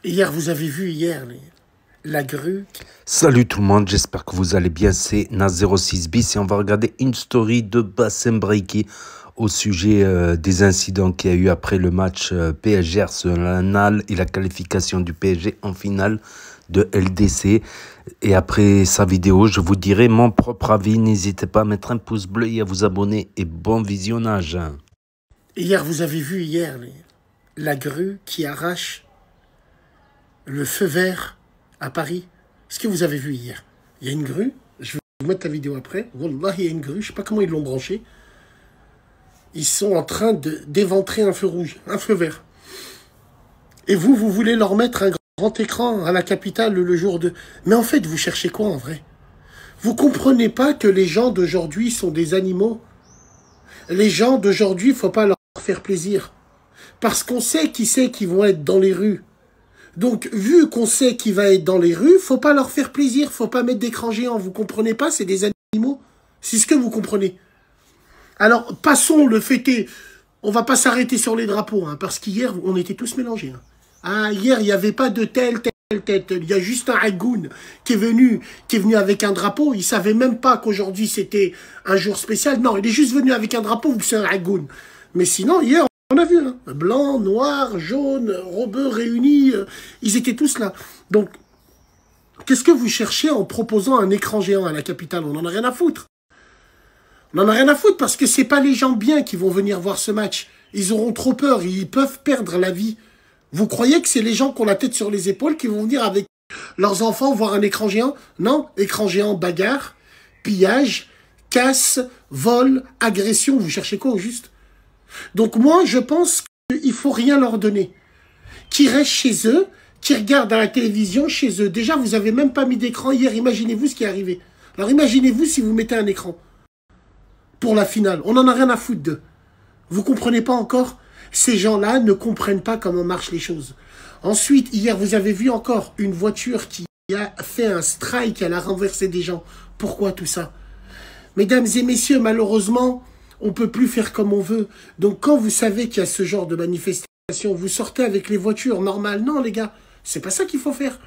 Hier, vous avez vu la grue. Salut tout le monde, j'espère que vous allez bien, c'est Na06 bis et on va regarder une story de Bassem Braiki au sujet des incidents qu'il y a eu après le match PSG Arsenal et la qualification du PSG en finale de LDC. Et après sa vidéo, je vous dirai mon propre avis. N'hésitez pas à mettre un pouce bleu et à vous abonner et bon visionnage. Hier, vous avez vu la grue qui arrache le feu vert à Paris. Est-ce que vous avez vu hier? Il y a une grue, je vais vous mettre la vidéo après. Wallah, il y a une grue, je ne sais pas comment ils l'ont branchée. Ils sont en train d'éventrer un feu rouge, un feu vert. Et vous voulez leur mettre un grand écran à la capitale le jour de... Mais en fait, vous cherchez quoi en vrai? Vous comprenez pas que les gens d'aujourd'hui sont des animaux? Les gens d'aujourd'hui, il ne faut pas leur faire plaisir. Parce qu'on sait qui c'est qui vont être dans les rues. Donc, vu qu'on sait qui va être dans les rues, faut pas leur faire plaisir, faut pas mettre d'écran géant. Vous comprenez pas? C'est des animaux. C'est ce que vous comprenez. Alors, passons le fêter. On va pas s'arrêter sur les drapeaux, hein, parce qu'hier, on était tous mélangés. Hein. Ah, hier, il n'y avait pas de telle tête. Il y a juste un Agoun qui est venu avec un drapeau. Il savait même pas qu'aujourd'hui, c'était un jour spécial. Non, il est juste venu avec un drapeau, c'est un Agoun. Mais sinon, hier, on a vu, hein, blanc, noir, jaune, robeux réunis, ils étaient tous là. Donc, qu'est-ce que vous cherchez en proposant un écran géant à la capitale? On n'en a rien à foutre. On n'en a rien à foutre parce que c'est pas les gens bien qui vont venir voir ce match. Ils auront trop peur, ils peuvent perdre la vie. Vous croyez que c'est les gens qui ont la tête sur les épaules qui vont venir avec leurs enfants voir un écran géant? Non, écran géant, bagarre, pillage, casse, vol, agression. Vous cherchez quoi au juste? Donc moi, je pense qu'il ne faut rien leur donner. Qu'ils restent chez eux, qu'ils regardent à la télévision chez eux. Déjà, vous n'avez même pas mis d'écran hier. Imaginez-vous ce qui est arrivé. Alors imaginez-vous si vous mettez un écran pour la finale. On n'en a rien à foutre d'eux. Vous comprenez pas encore? Ces gens-là ne comprennent pas comment marchent les choses. Ensuite, hier, vous avez vu encore une voiture qui a fait un strike, elle a renversé des gens. Pourquoi tout ça? Mesdames et messieurs, malheureusement, on ne peut plus faire comme on veut. Donc, quand vous savez qu'il y a ce genre de manifestation, vous sortez avec les voitures normales. Non, les gars, c'est pas ça qu'il faut faire.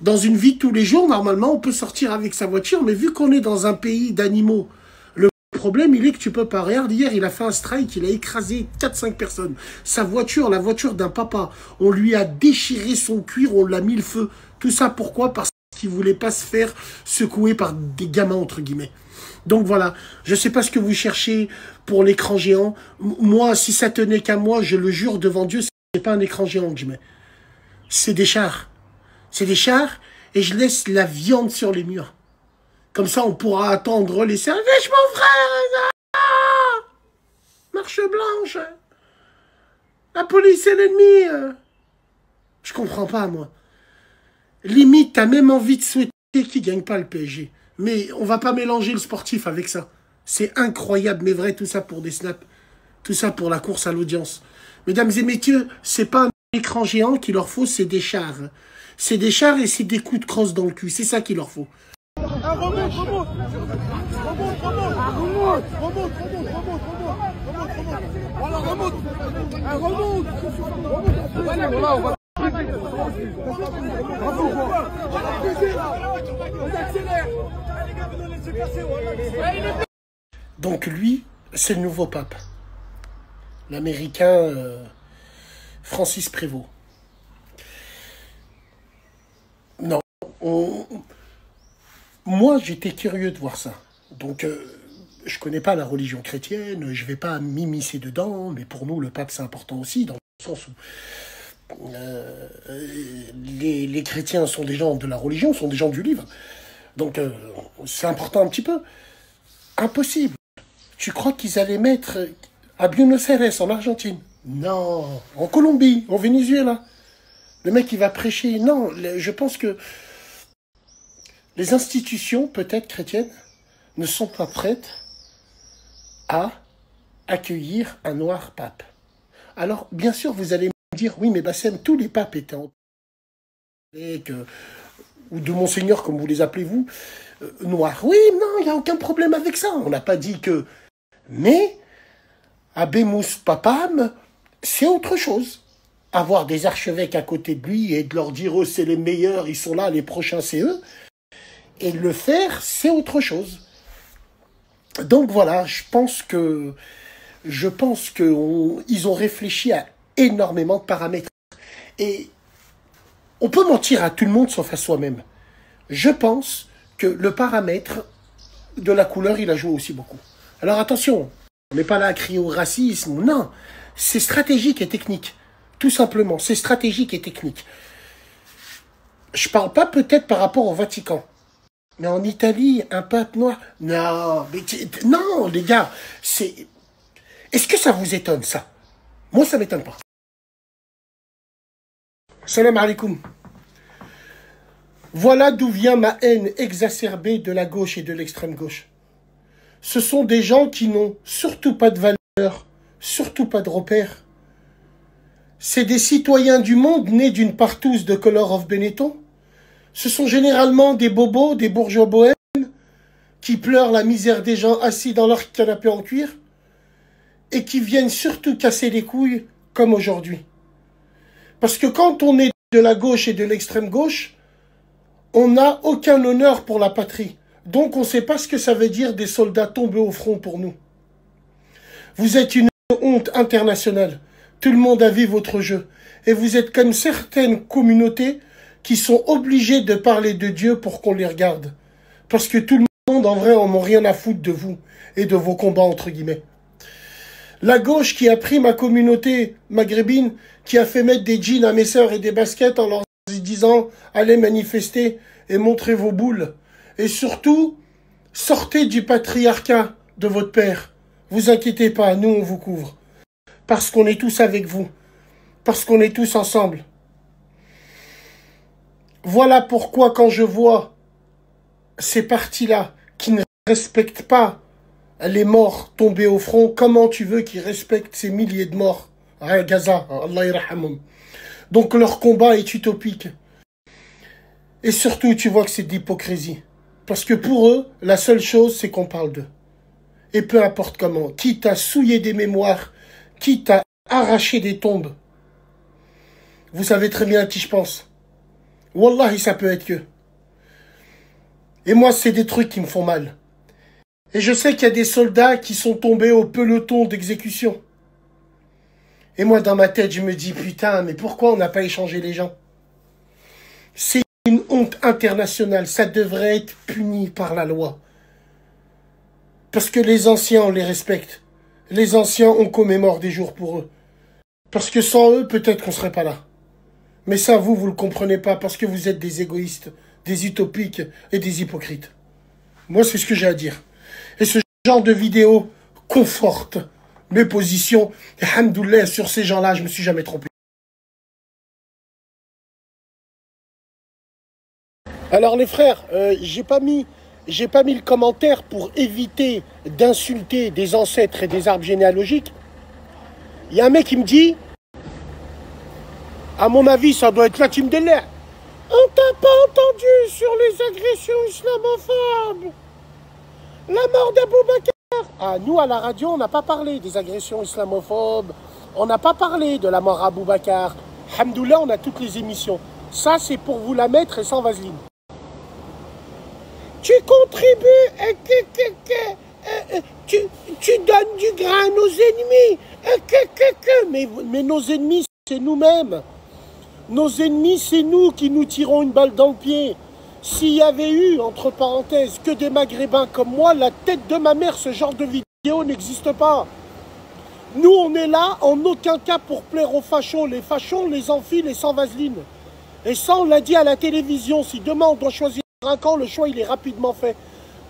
Dans une vie de tous les jours, normalement, on peut sortir avec sa voiture, mais vu qu'on est dans un pays d'animaux, le problème, il est que tu peux pas. Regarde, hier, il a fait un strike, il a écrasé 4-5 personnes. Sa voiture, la voiture d'un papa, on lui a déchiré son cuir, on l'a mis le feu. Tout ça, pourquoi? Parce qu'il voulait pas se faire secouer par des gamins, entre guillemets. Donc voilà, je ne sais pas ce que vous cherchez pour l'écran géant. Moi, si ça tenait qu'à moi, je le jure devant Dieu, ce n'est pas un écran géant que je mets. C'est des chars. C'est des chars et je laisse la viande sur les murs. Comme ça, on pourra attendre les services, mon frère. Ah, marche blanche. La police est l'ennemi. Je comprends pas, moi. Limite, t'as même envie de souhaiter qu'il ne gagne pas le PSG. Mais on va pas mélanger le sportif avec ça. C'est incroyable, mais vrai, tout ça pour des snaps. Tout ça pour la course à l'audience. Mesdames et messieurs, c'est pas un écran géant qu'il leur faut, c'est des chars. C'est des chars et c'est des coups de crosse dans le cul. C'est ça qu'il leur faut. Remonte. Donc lui, c'est le nouveau pape. L'américain Francis Prévost. Non, moi j'étais curieux de voir ça. Donc je connais pas la religion chrétienne, je vais pas m'immiscer dedans, mais pour nous le pape c'est important aussi, dans le sens où les chrétiens sont des gens de la religion, sont des gens du livre. Donc c'est important un petit peu. Impossible. Tu crois qu'ils allaient mettre à Buenos Aires, en Argentine? Non. En Colombie, en Venezuela. Le mec, il va prêcher. Non, je pense que les institutions, peut-être chrétiennes, ne sont pas prêtes à accueillir un noir pape. Alors, bien sûr, vous allez me dire, oui, mais Bassem, tous les papes étaient en... ou de Monseigneur, comme vous les appelez vous, noirs. Oui, non, il n'y a aucun problème avec ça. On n'a pas dit que... Mais, Abemus Papam, c'est autre chose. avoir des archevêques à côté de lui et de leur dire, eux, c'est les meilleurs, ils sont là, les prochains, c'est eux. Et le faire, c'est autre chose. Donc voilà, je pense que ils ont réfléchi à énormément de paramètres. Et on peut mentir à tout le monde sauf à soi-même. Je pense que le paramètre de la couleur, il a joué aussi beaucoup. Alors attention, on n'est pas là à crier au racisme, non. C'est stratégique et technique. Tout simplement, c'est stratégique et technique. Je parle pas peut-être par rapport au Vatican. Mais en Italie, un pape noir... Non, mais non, les gars, c'est... Est-ce que ça vous étonne, ça? Moi, ça m'étonne pas. Salam alaikum. Voilà d'où vient ma haine exacerbée de la gauche et de l'extrême gauche. Ce sont des gens qui n'ont surtout pas de valeur, surtout pas de repères. C'est des citoyens du monde nés d'une partouze de Color of Benetton. Ce sont généralement des bobos, des bourgeois bohèmes, qui pleurent la misère des gens assis dans leur canapé en cuir, et qui viennent surtout casser les couilles, comme aujourd'hui. Parce que quand on est de la gauche et de l'extrême gauche, on n'a aucun honneur pour la patrie. Donc on ne sait pas ce que ça veut dire des soldats tombés au front pour nous. Vous êtes une honte internationale. Tout le monde a vu votre jeu. Et vous êtes comme certaines communautés qui sont obligées de parler de Dieu pour qu'on les regarde. Parce que tout le monde, en vrai, en a rien à foutre de vous et de vos combats, entre guillemets. La gauche qui a pris ma communauté maghrébine, qui a fait mettre des jeans à mes sœurs et des baskets en leur disant « Allez manifester et montrez vos boules. » Et surtout, sortez du patriarcat de votre père. Vous inquiétez pas, nous on vous couvre. Parce qu'on est tous avec vous. Parce qu'on est tous ensemble. Voilà pourquoi quand je vois ces partis-là qui ne respectent pas les morts tombés au front, comment tu veux qu'ils respectent ces milliers de morts à Gaza, Allah yarhamhum. Donc leur combat est utopique. Et surtout, tu vois que c'est de l'hypocrisie. Parce que pour eux, la seule chose, c'est qu'on parle d'eux. Et peu importe comment, quitte à souiller des mémoires, quitte à arracher des tombes. Vous savez très bien à qui je pense. Wallahi, ça peut être que. Et moi, c'est des trucs qui me font mal. Et je sais qu'il y a des soldats qui sont tombés au peloton d'exécution. Et moi, dans ma tête, je me dis, putain, mais pourquoi on n'a pas échangé les gens? C'est une honte internationale. Ça devrait être puni par la loi. Parce que les anciens, on les respecte. Les anciens, on commémore des jours pour eux. Parce que sans eux, peut-être qu'on ne serait pas là. Mais ça, vous ne le comprenez pas parce que vous êtes des égoïstes, des utopiques et des hypocrites. Moi, c'est ce que j'ai à dire. Et ce genre de vidéo conforte mes positions. Et alhamdoulilah, sur ces gens-là, je ne me suis jamais trompé. Alors les frères, j'ai pas mis le commentaire pour éviter d'insulter des ancêtres et des arbres généalogiques. Il y a un mec qui me dit, à mon avis, ça doit être la team de l'air. On t'a pas entendu sur les agressions islamophobes. La mort d'Abou Bakr. Ah, nous, à la radio, on n'a pas parlé des agressions islamophobes. On n'a pas parlé de la mort d'Abou Bakr. Alhamdoulilah, on a toutes les émissions. Ça, c'est pour vous la mettre et sans vaseline. Tu contribues, tu donnes du grain à nos ennemis. Mais nos ennemis, c'est nous-mêmes. Nos ennemis, c'est nous qui nous tirons une balle dans le pied. S'il y avait eu, entre parenthèses, que des Maghrébins comme moi, la tête de ma mère, ce genre de vidéo n'existe pas. Nous, on est là en aucun cas pour plaire aux fachos. Les fachos, on les enfile et sans vaseline. Et ça, on l'a dit à la télévision. Si demain, on doit choisir un camp, le choix, il est rapidement fait.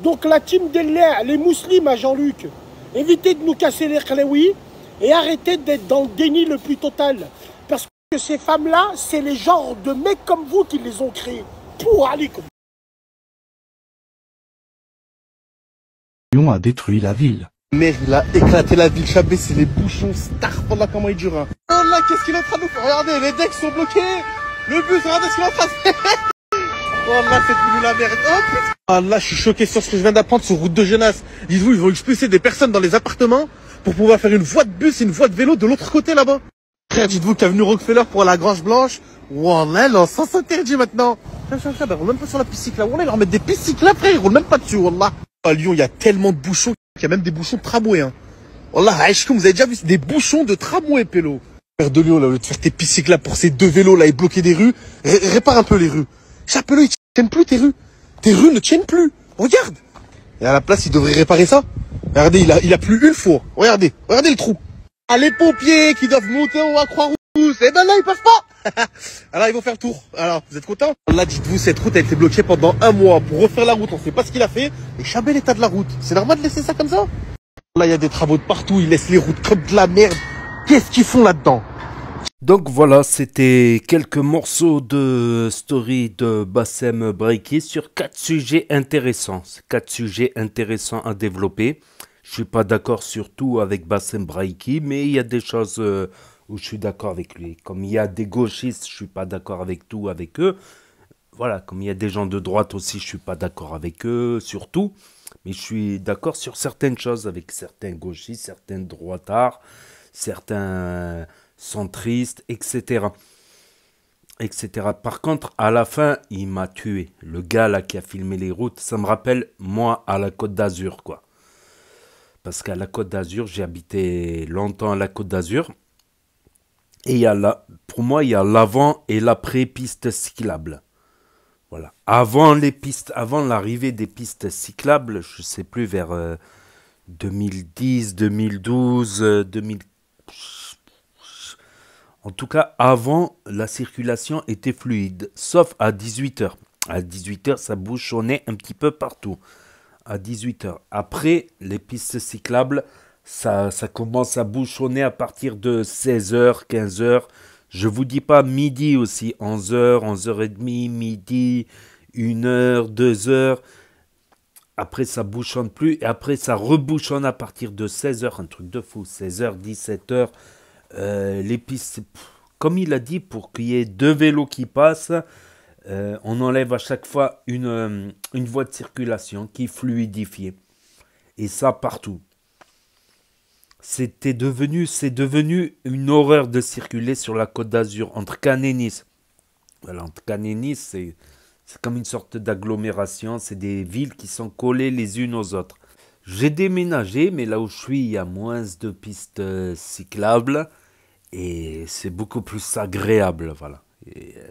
Donc, la team d'El-Lea, les musulmans à Jean-Luc, évitez de nous casser les khalaouis et arrêtez d'être dans le déni le plus total. Parce que ces femmes-là, c'est les genres de mecs comme vous qui les ont créés. Pour alikum. Lyon a détruit la ville. Merde, il a éclaté la ville, Chabé, c'est les bouchons, là comment il dure. Hein. Oh là, qu'est-ce qu'il est en train de nous faire? Regardez, les decks sont bloqués. Le bus, regardez ce qu'il est en train de faire. Oh là, c'est devenu la merde. Oh putain. Ah là, je suis choqué sur ce que je viens d'apprendre sur route de Genasse. Dites-vous, ils vont expulser des personnes dans les appartements pour pouvoir faire une voie de bus et une voie de vélo de l'autre côté là-bas. Frère, dites-vous qu'il est venu Rockefeller pour la Grange Blanche. Wallah, là, ça s'interdit maintenant. Tiens, ils roulent même pas sur la piste cyclable. Wallah, ils leur mettent des pistes cyclables, frère, ils roulent même pas dessus, wallah. À Lyon, il y a tellement de bouchons qu'il y a même des bouchons de tramway, hein. Wallah, Aïchkoum, vous avez déjà vu des bouchons de tramway, pélo. Frère de Lyon, là, au lieu de faire tes pistes cyclables pour ces deux vélos, là, et bloquer des rues, répare un peu les rues. Chapelot, ils tiennent plus tes rues. Tes rues ne tiennent plus. Regarde. Et à la place, il devrait réparer ça. Regardez, il a plus une fois. Regardez le trou. Ah, les pompiers qui doivent monter en haut à Croix-Rousse, eh ben là, ils peuvent pas. Alors, ils vont faire le tour. Alors, vous êtes contents? Là, dites-vous, cette route a été bloquée pendant un mois pour refaire la route. On sait pas ce qu'il a fait. Et Chabet, l'état de la route. C'est normal de laisser ça comme ça? Là, il y a des travaux de partout. Ils laissent les routes comme de la merde. Qu'est-ce qu'ils font là-dedans? Donc voilà, c'était quelques morceaux de story de Bassem Breiki sur 4 sujets intéressants à développer. Je suis pas d'accord sur tout avec Bassem Breiki, mais il y a des choses où je suis d'accord avec lui. Comme il y a des gauchistes, je suis pas d'accord avec tout avec eux. Voilà, comme il y a des gens de droite aussi, je suis pas d'accord avec eux sur tout. Mais je suis d'accord sur certaines choses avec certains gauchistes, certains droitards, certains centristes, etc. etc. Par contre, à la fin, il m'a tué. Le gars là qui a filmé les routes, ça me rappelle moi à la Côte d'Azur, quoi. Parce qu'à la Côte d'Azur, j'ai habité longtemps à la Côte d'Azur. Et il y a pour moi, il y a l'avant et l'après piste cyclable. Voilà. Avant l'arrivée des pistes cyclables, je sais plus, vers 2010, 2012, 2000. En tout cas, avant, la circulation était fluide, sauf à 18h. À 18h, ça bouchonnait un petit peu partout. À 18h. Après, les pistes cyclables, ça commence à bouchonner à partir de 16h, 15h. Je vous dis pas midi aussi, 11h, 11h30, midi, 1h, 2h. Après, ça bouchonne plus. Et après, ça rebouchonne à partir de 16h. Un truc de fou. 16h, 17h. Les pistes, comme il a dit, pour qu'il y ait 2 vélos qui passent, on enlève à chaque fois une voie de circulation qui est fluidifiée. Et ça partout. C'est devenu une horreur de circuler sur la Côte d'Azur, entre Cannes et Nice. Voilà, entre Cannes et Nice, c'est comme une sorte d'agglomération. C'est des villes qui sont collées les unes aux autres. J'ai déménagé, mais là où je suis, il y a moins de pistes cyclables. Et c'est beaucoup plus agréable, voilà.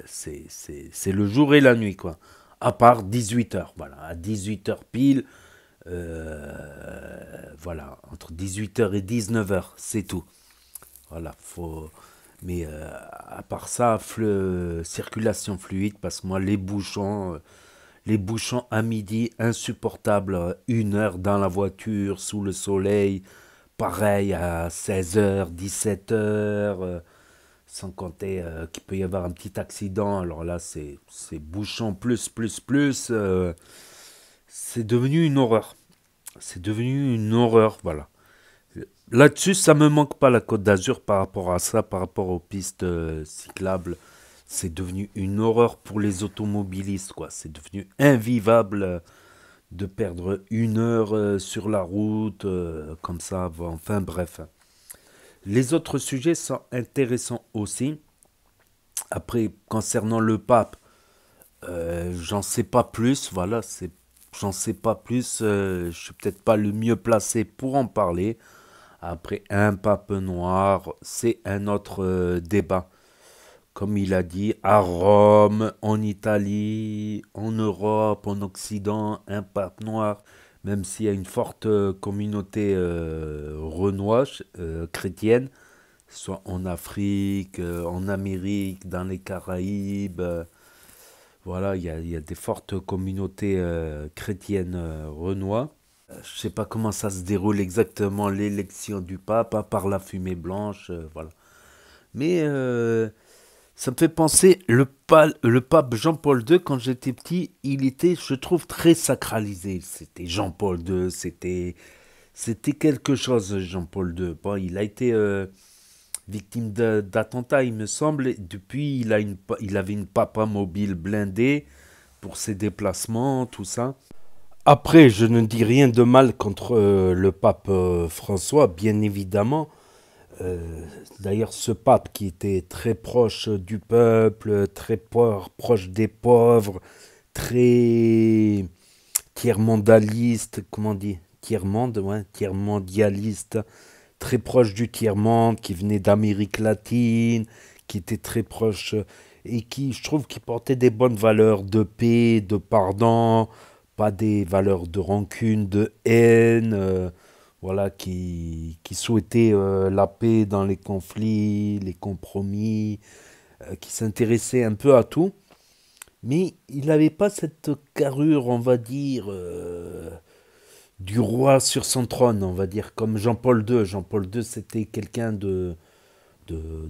C'est le jour et la nuit, quoi. À part 18h, voilà. À 18h pile, voilà. Entre 18h et 19h, c'est tout. Voilà, Mais à part ça, circulation fluide, parce que moi, les bouchons à midi, insupportables. 1 heure dans la voiture, sous le soleil. Pareil à 16h, 17h, sans compter qu'il peut y avoir un petit accident. Alors là, c'est bouchon plus. C'est devenu une horreur. C'est devenu une horreur, voilà. Là-dessus, ça me manque pas la Côte d'Azur par rapport à ça, par rapport aux pistes cyclables. C'est devenu une horreur pour les automobilistes, quoi. C'est devenu invivable de perdre 1 heure sur la route, comme ça, enfin bref. Les autres sujets sont intéressants aussi. Après, concernant le pape, j'en sais pas plus, voilà, j'en sais pas plus, je suis peut-être pas le mieux placé pour en parler. Après, un pape noir, c'est un autre débat. Comme il a dit, à Rome, en Italie, en Europe, en Occident, un pape noir, même s'il y a une forte communauté renoise, chrétienne, soit en Afrique, en Amérique, dans les Caraïbes, voilà, il y a des fortes communautés chrétiennes renois. Je ne sais pas comment ça se déroule exactement l'élection du pape, à part la fumée blanche, voilà. Mais ça me fait penser, le pape Jean-Paul II, quand j'étais petit, il était, je trouve, très sacralisé. C'était Jean-Paul II, c'était quelque chose, Jean-Paul II. Bon, il a été victime d'attentats, il me semble. Depuis, il avait une papa mobile blindée pour ses déplacements, tout ça. Après, je ne dis rien de mal contre le pape François, bien évidemment. D'ailleurs, ce pape qui était très proche du peuple, très proche des pauvres, très tiers-mondaliste, comment on dit? Tiers-monde, ouais, tiers-mondialiste, très proche du tiers-monde, qui venait d'Amérique latine, qui était très proche et qui, je trouve, qui portait des bonnes valeurs de paix, de pardon, pas des valeurs de rancune, de haine, voilà, qui souhaitait la paix dans les conflits, les compromis, qui s'intéressait un peu à tout. Mais il n'avait pas cette carrure, on va dire, du roi sur son trône, on va dire, comme Jean-Paul II. Jean-Paul II, c'était quelqu'un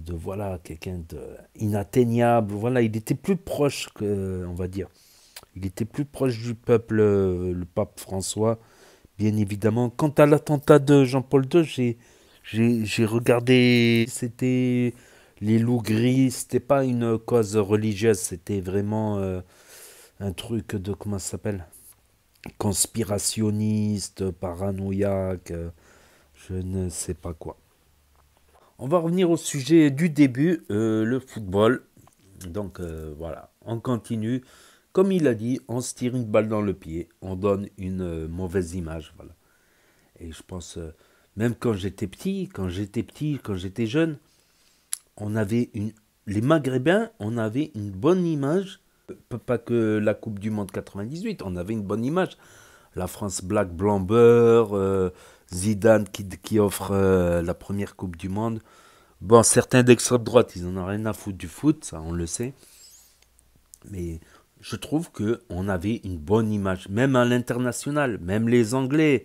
voilà, quelqu'un d'inatteignable. Voilà, il était plus proche, on va dire. Il était plus proche du peuple, le pape François, bien évidemment. Quant à l'attentat de Jean-Paul II, j'ai regardé, c'était les loups gris, c'était pas une cause religieuse, c'était vraiment un truc de, comment ça s'appelle? Conspirationniste, paranoïaque, je ne sais pas quoi. On va revenir au sujet du début, le football. Donc voilà, on continue. Comme il a dit, on se tire une balle dans le pied, on donne une mauvaise image. Voilà. Et je pense, même quand j'étais jeune, on avait les Maghrébins, on avait une bonne image. Pas que la Coupe du Monde 98, on avait une bonne image. La France black, blanc, beurre, Zidane qui offre la première Coupe du Monde. Bon, certains d'extrême droite, ils en ont rien à foutre du foot, ça on le sait. Mais je trouve qu'on avait une bonne image, même à l'international, même les Anglais.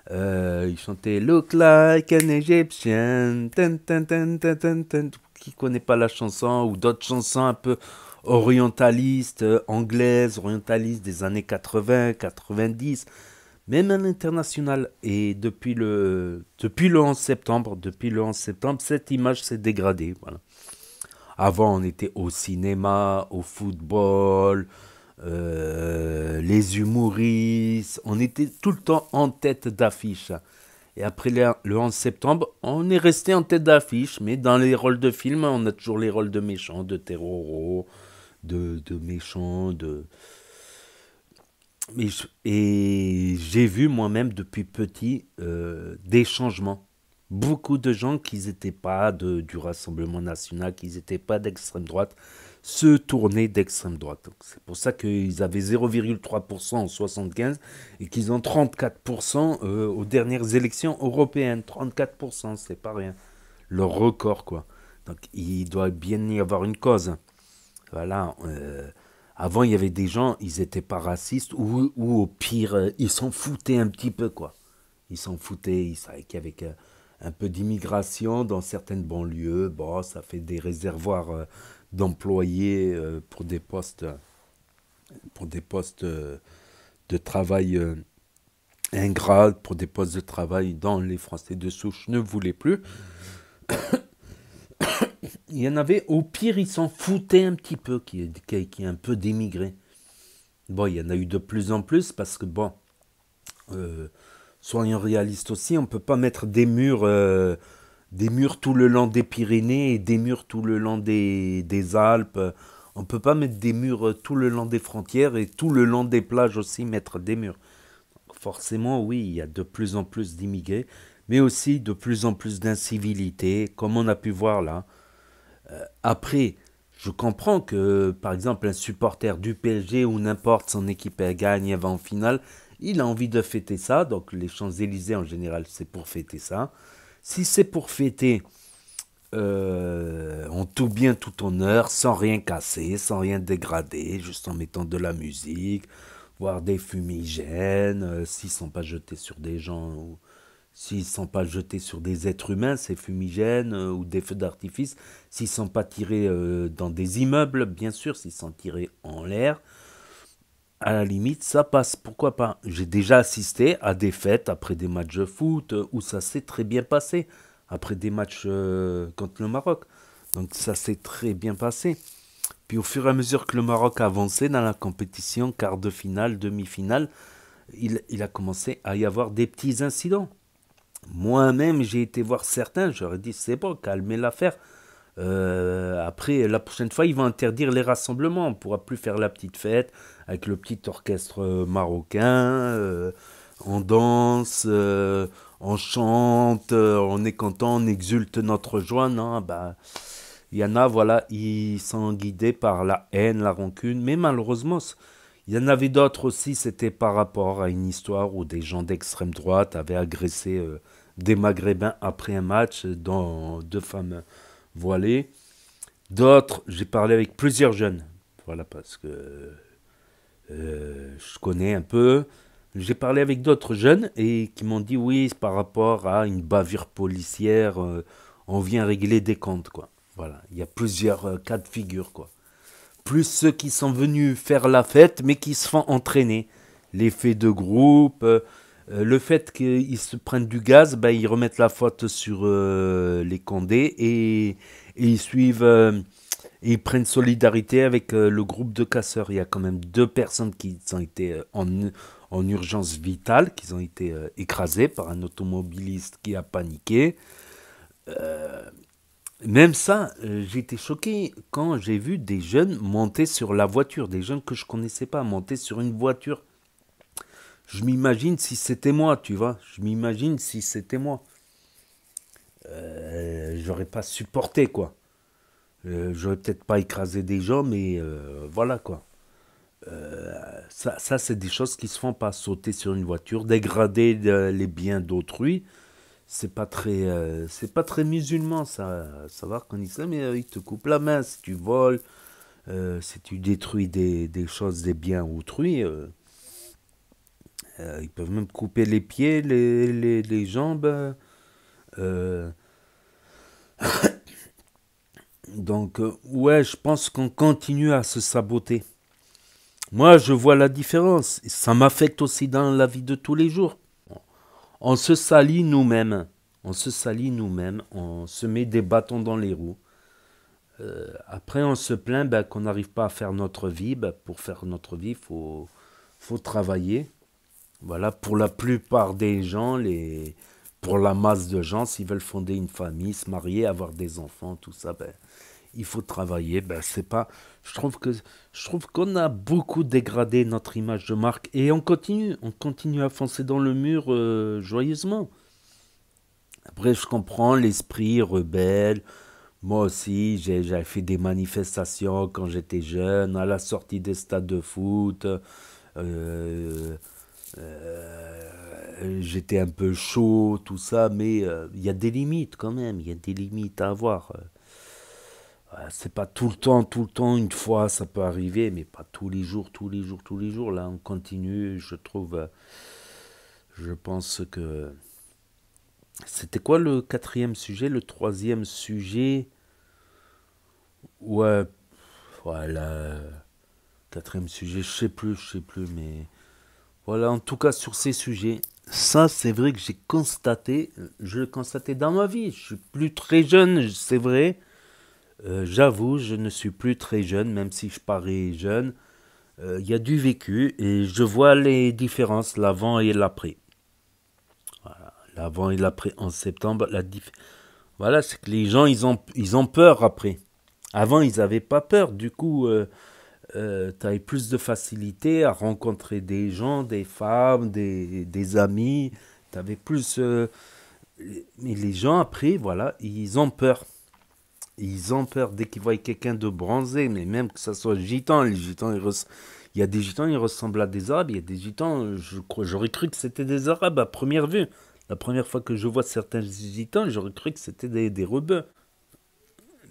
Ils chantaient Look like an Egyptian. Ten, ten, ten, ten, ten, ten. Qui connaît pas la chanson ou d'autres chansons un peu orientalistes, anglaises, orientalistes des années 80, 90, même à l'international. Et depuis le 11 septembre, cette image s'est dégradée. Voilà. Avant, on était au cinéma, au football, les humoristes. On était tout le temps en tête d'affiche. Et après le 11 septembre, on est resté en tête d'affiche. Mais dans les rôles de film, on a toujours les rôles de méchants, de terroristes, de méchants. Et j'ai vu moi-même depuis petit des changements. Beaucoup de gens qui n'étaient pas du Rassemblement national, qui n'étaient pas d'extrême droite, se tournaient d'extrême droite. C'est pour ça qu'ils avaient 0,3% en 75 et qu'ils ont 34% aux dernières élections européennes. 34%, c'est pas rien. Leur record, quoi. Donc il doit bien y avoir une cause. Voilà. Avant, il y avait des gens, ils n'étaient pas racistes ou au pire, ils s'en foutaient un petit peu, quoi. Ils s'en foutaient, ils savaient qu'avec un peu d'immigration dans certaines banlieues, bon, ça fait des réservoirs d'employés pour des postes de travail ingrats, pour des postes de travail dont les Français de souche ne voulaient plus. Il y en avait, au pire, ils s'en foutaient un petit peu, qui est un peu d'émigrés. Bon, il y en a eu de plus en plus parce que, bon, soyons réalistes aussi, on ne peut pas mettre des murs tout le long des Pyrénées et des murs tout le long des Alpes. On ne peut pas mettre des murs tout le long des frontières et tout le long des plages aussi mettre des murs. Donc forcément, oui, il y a de plus en plus d'immigrés, mais aussi de plus en plus d'incivilité, comme on a pu voir là. Après, je comprends que, par exemple, un supporter du PSG ou n'importe son équipe gagne, elle va en finale, il a envie de fêter ça. Donc les Champs-Élysées en général, c'est pour fêter ça. Si c'est pour fêter en tout bien, tout honneur, sans rien casser, sans rien dégrader, juste en mettant de la musique, voire des fumigènes, s'ils ne sont pas jetés sur des gens ou s'ils ne sont pas jetés sur des êtres humains, ces fumigènes ou des feux d'artifice, s'ils ne sont pas tirés dans des immeubles, bien sûr, s'ils sont tirés en l'air, à la limite, ça passe, pourquoi pas. J'ai déjà assisté à des fêtes après des matchs de foot où ça s'est très bien passé, après des matchs contre le Maroc. Donc ça s'est très bien passé. Puis au fur et à mesure que le Maroc avançait dans la compétition, quart de finale, demi-finale, il a commencé à y avoir des petits incidents. Moi-même, j'ai été voir certains, j'aurais dit, c'est bon, calmez l'affaire. Après, la prochaine fois, ils vont interdire les rassemblements. On ne pourra plus faire la petite fête avec le petit orchestre marocain. On danse, on chante, on est content, on exulte notre joie. Non, bah, il y en a, voilà, ils sont guidés par la haine, la rancune. Mais malheureusement, il y en avait d'autres aussi, c'était par rapport à une histoire où des gens d'extrême droite avaient agressé des Maghrébins après un match, dont deux femmes voilées. D'autres, j'ai parlé avec plusieurs jeunes, voilà, parce que je connais un peu. J'ai parlé avec d'autres jeunes et qui m'ont dit oui, c'est par rapport à une bavure policière, on vient régler des comptes, quoi. Voilà, il y a plusieurs cas de figure, quoi. Plus ceux qui sont venus faire la fête, mais qui se font entraîner. L'effet de groupe, le fait qu'ils se prennent du gaz, ben, ils remettent la faute sur les Condés et ils suivent, et ils prennent solidarité avec le groupe de casseurs. Il y a quand même deux personnes qui ont été en urgence vitale, qui ont été écrasées par un automobiliste qui a paniqué. Même ça, j'ai été choqué quand j'ai vu des jeunes monter sur la voiture, des jeunes que je connaissais pas, monter sur une voiture. Je m'imagine si c'était moi, tu vois. Je m'imagine si c'était moi. J'aurais pas supporté, quoi. J'aurais peut-être pas écrasé des gens, mais voilà, quoi. Ça c'est des choses qui se font pas. Sauter sur une voiture, dégrader les biens d'autrui. C'est pas très musulman, ça. Savoir qu'en islam, ils te coupent la main si tu voles, si tu détruis des choses, des biens autrui. Ils peuvent même couper les pieds, les jambes. euh. Donc, ouais, je pense qu'on continue à se saboter. Moi, je vois la différence. Ça m'affecte aussi dans la vie de tous les jours. On se salit nous-mêmes. On se salit nous-mêmes. On se met des bâtons dans les roues. Après, on se plaint qu'on n'arrive pas à faire notre vie. Pour faire notre vie, faut travailler. Voilà, pour la plupart des gens, pour la masse de gens, s'ils veulent fonder une famille, se marier, avoir des enfants, tout ça, il faut travailler. C'est pas, je trouve qu'on a beaucoup dégradé notre image de marque et on continue à foncer dans le mur joyeusement. Après, je comprends l'esprit rebelle. Moi aussi, j'avais fait des manifestations quand j'étais jeune, à la sortie des stades de foot. Euh, J'étais un peu chaud, tout ça, mais il y a des limites quand même, il y a des limites à avoir. C'est pas tout le temps, une fois ça peut arriver, mais pas tous les jours, tous les jours, tous les jours. Là, on continue, je trouve, je pense que... C'était quoi le quatrième sujet? Le troisième sujet? Ouais, voilà, quatrième sujet, je sais plus, mais... Voilà, en tout cas, sur ces sujets, ça, c'est vrai que je l'ai constaté dans ma vie. Je suis plus très jeune, c'est vrai. J'avoue, je ne suis plus très jeune, même si je parais jeune. Il y a du vécu et je vois les différences, l'avant et l'après. Voilà, l'avant et l'après en septembre. Voilà, c'est que les gens, ils ont peur après. Avant, ils n'avaient pas peur. Du coup, tu avais plus de facilité à rencontrer des gens, des femmes, des amis. Tu avais plus... mais les gens, après, voilà, ils ont peur. Ils ont peur dès qu'ils voient quelqu'un de bronzé, mais même que ça soit gitan. Les gitans, il y a des gitans, ils ressemblent à des arabes. Il y a des gitans, j'aurais cru que c'était des arabes à première vue. La première fois que je vois certains gitans, j'aurais cru que c'était des rebeux.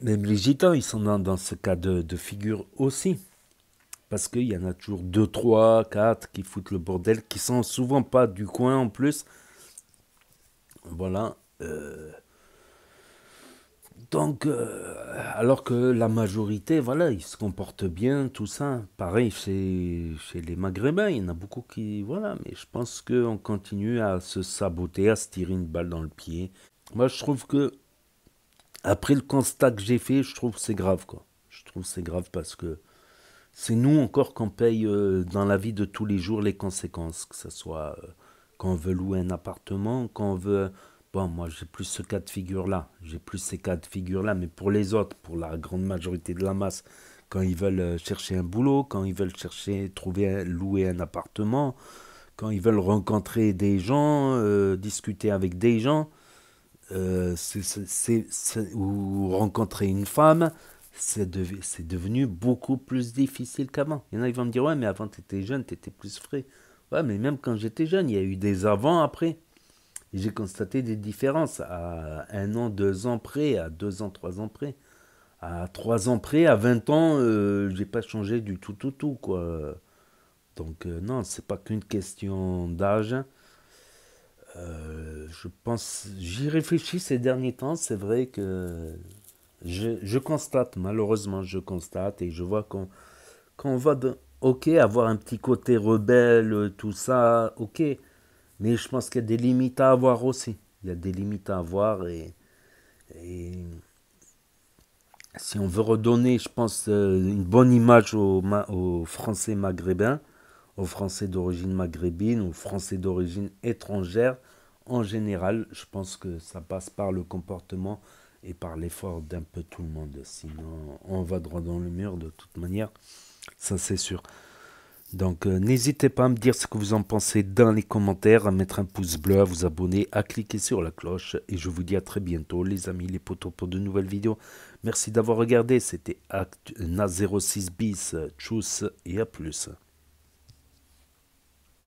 Même les gitans, ils sont dans ce cas de figure aussi. Parce qu'il y en a toujours 2, 3, 4 qui foutent le bordel, qui sont souvent pas du coin en plus. Voilà. Donc, alors que la majorité, voilà, ils se comportent bien, tout ça. Pareil chez les Maghrébins, il y en a beaucoup qui... Voilà, mais je pense qu'on continue à se saboter, à se tirer une balle dans le pied. Moi, je trouve que, après le constat que j'ai fait, je trouve que c'est grave, quoi. Je trouve que c'est grave parce que c'est nous encore qu'on paye dans la vie de tous les jours les conséquences, que ce soit quand on veut louer un appartement, quand on veut Bon, moi, j'ai plus ce cas de figure-là. J'ai plus ces cas de figure-là. Mais pour les autres, pour la grande majorité de la masse, quand ils veulent chercher un boulot, quand ils veulent louer un appartement, quand ils veulent rencontrer des gens, discuter avec des gens, ou rencontrer une femme, c'est devenu beaucoup plus difficile qu'avant. Il y en a qui vont me dire, ouais, mais avant, tu étais jeune, tu étais plus frais. Ouais, mais même quand j'étais jeune, il y a eu des avant, après. Et j'ai constaté des différences à 1 an, 2 ans près, à 2 ans, 3 ans près. À 3 ans près, à 20 ans, j'ai pas changé du tout, quoi. Donc, non, c'est pas qu'une question d'âge. Je pense, j'y réfléchis ces derniers temps, c'est vrai que je constate, malheureusement, je constate et je vois qu'on va, ok, avoir un petit côté rebelle, tout ça, ok, mais je pense qu'il y a des limites à avoir aussi. Il y a des limites à avoir et si on veut redonner, je pense, une bonne image aux Français maghrébins, aux Français d'origine maghrébine, aux Français d'origine étrangère, en général, je pense que ça passe par le comportement et par l'effort d'un peu tout le monde. Sinon, on va droit dans le mur de toute manière, ça c'est sûr. Donc n'hésitez pas à me dire ce que vous en pensez dans les commentaires, à mettre un pouce bleu, à vous abonner, à cliquer sur la cloche. Et je vous dis à très bientôt les amis, les potos, pour de nouvelles vidéos. Merci d'avoir regardé, c'était Na06 bis, tchuss et à plus.